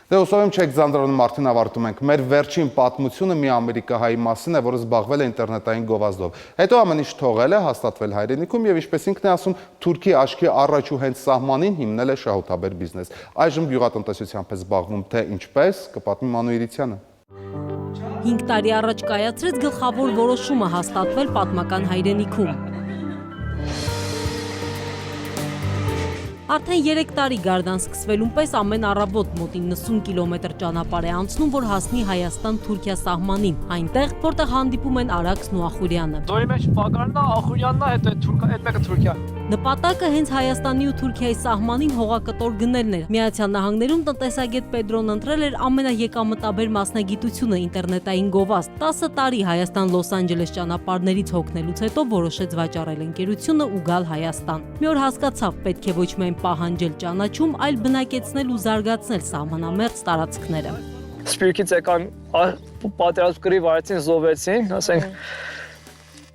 Դե ուսով եմ չեք ձանձրանում արդեն ավարտում ենք։ Մեր վերջին պատմությունը մի ամերիկահայի մասին է, որը զբաղվել է ինտերնետային գովազդով։ Հետո ամեն ինչ թողել է, հաստատվել հայրենիքում եւ ինչպես ինքն է ասում, Թուրքի աչքի առաջ ու հենց սահմանին հիմնել է շահութաբեր բիզնես։ Այժմ գյուղատնտեսությամբ է զբաղվում, թե ինչպես, կպատմի Մանու Իրիցյանը։ 5 տարի առաջ կայացրեց գլխավոր որոշումը հաստատվել պատմական հայրենիքում։ Արդեն 3 տարի գարդան սկսվելուն պես ամեն առավոտ մոտ 90 կիլոմետր ճանապարհ է անցնում, որ հասնի Հայաստան-Թուրքիա սահմանին, այնտեղ, որտեղ հանդիպում են Արաքսն ու Ախուրյանը։ Դորի մեջ Բագարն է, Ախուրյանն է, հետ մեկը Թուրքիա։ Նպատակը հենց Հայաստանի ու Թուրքիայի սահմանին հողակտոր գնելն էր։ Միացյալ Նահանգներում տնտեսագետ Պետրոն ընտրել էր ամենաեկամտաբեր մասնագիտությունը ինտերնետային գովազդ։ 10 տարի Հայաստան-Լոս Անջելես ճանապարհներից հոգնելուց հետո որոշեց վաճառել ընկերությունը ու գալ Հայաստան։ Մի օր հասկացավ, պետք է ոչ միայն պահանջել ճանաչում, այլ բնակեցնել ու զարգացնել սահմանամերձ տարածքները։ Սպիրկից եկան պատերազմ կռիվ արեցին, զոհվեցին, ասենք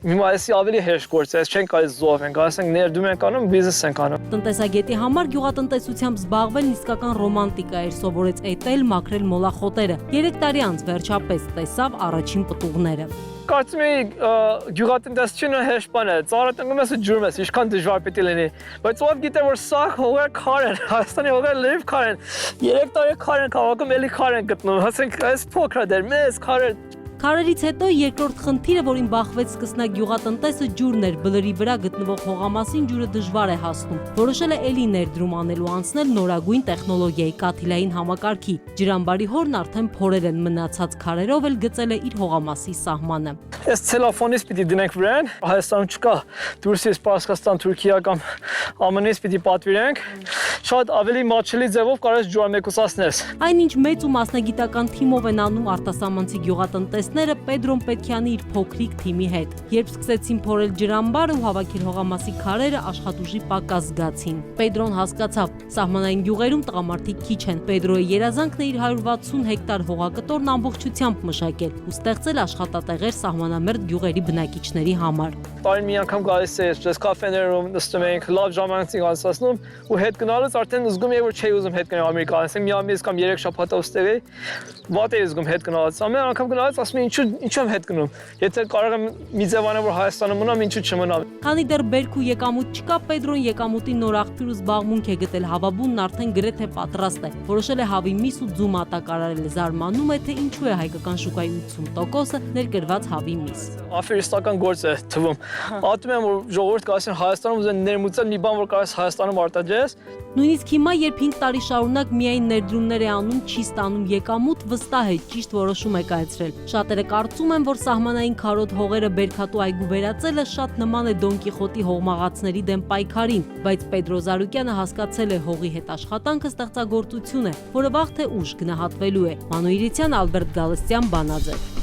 Հիմա էսի ավելի հեշտ գործ է, ես չենք գալիս զոհվենք, ասենք ներդրում ենք անում, բիզնես ենք անում։ Տնտեսագետի համար գյուղատնտեսությամբ զբաղվելն իսկական ռոմանտիկա էր, սովորեց էտել, մաքրել մոլախոտերը։ 3 տարի անց վերջապես տեսավ առաջին պտուղները։ Կարծում եի գյուղատնտեսությունը հեշտ բան է, ծառը տնկում ես ու ջուրում ես, ինչքան դժվար պետք է լինի։ Բայց ով գիտե որ սա հողեր քար են, Հայաստանի հողերը լրիվ քար են։ 3 տարի քար են քաղաքում, էլի քար են գտնում, ասենք այս փոքր է դեր, մեծ քարեր։ Քարերից հետո երկրորդ խնդիրը, որին բախվեց սկսնակ գյուղատնտեսը, ջուրն էր։ Բլրի վրա գտնվող հողամասին ջուրը դժվար է հասնում։ Որոշել է էլի ներդրում անելու անցնել նորագույն տեխնոլոգիայի կաթիլային համակարգի։ Ջրամբարի հորն արդեն փորել են, մնացած քարերով էլ գծել է իր հողամասի սահմանը։ Այս ցելոֆոնից պիտի դնենք վրան, Հայաստանում չկա, դուրսից Պարսկաստան, Թուրքիա կամ ԱՄՆ-ից պիտի պատվիրենք։ Շատ ավելի մատչելի ձևով կարես ջուրամեկուսացնես։ Այնինչ մեծ ու մասնագիտական թիմով են անում արտասահմանցի գյուղատնտեսները Պետրոն Պետքյանի իր փոքրիկ թիմի հետ։ Երբ սկսեցին փորել ջրամբարը ու հավաքել հողամասի քարերը, աշխատուժի պակաս զգացին։ Պետրոն հասկացավ, սահմանային գյուղերում տղամարդիկ քիչ են։ Պետրոյի երազանքն է իր 160 հեկտար հողակտորն ամբողջությամբ մշակել ու ստեղծել աշխատատեղեր սահմանամերձ գյուղերի բնակիչների համար։ Տարին մի անգամ գալիս է, ես կաֆեներում նստում ենք, լավ ժամանակ անցկացնում ու հետ գնալուց արդեն զգում եմ որ չէի ուզում հետ գնալ Ամերիկա, ասեմ մի ամիս կամ 3 շաբաթ ուստեղի, վատ էի զգում հետ գնալուց։ Ամեն անգամ գնալուց ասում եմ ինչու եմ հետ գնում։ Եթե կարող եմ մի ձևանալ որ Հայաստանում մնամ, ինչու չմնամ։ Քանի դեռ բերք ու եկամուտ չկա, Պետրոն եկամուտի նոր աղբյուր ու զբաղմունք է գտել, հավաբունն արդեն գրեթե պատրաստ է։ Որոշել է հավի միս ու ձու մատակարարել, զարմանում է թե ինչու է հայկական շուկայի 80%-ը ներկրված հավի միս։ Աֆերիստական գործ է թվում։ Ատում եմ որ ժողովուրդ կասեն Հայաստանում ուզեն ներմուծել մի բան որ կարես Հայաստանում արտադրես։ Նույնիսկ հիմա, երբ 5 տարի շարունակ միայն ներդրումներ է անում, չի ստանում եկամուտ, վստահ է ճիշտ որոշում է կայացրել։ Շատերը կարծում են, որ սահմանային քարոտ հողերը բերքատու այգու վերածելը շատ նման է Դոն Կիխոտի հողմաղացների դեմ պայքարին, բայց Պետրո Զարուկյանը հասկացել է հողի հետ աշխատանքը ստեղծագործություն է, որը վաղ թե ուշ գնահատվելու է։ Մանու Իրիցյան, Ալբերտ Գալստյան, Բանաձև։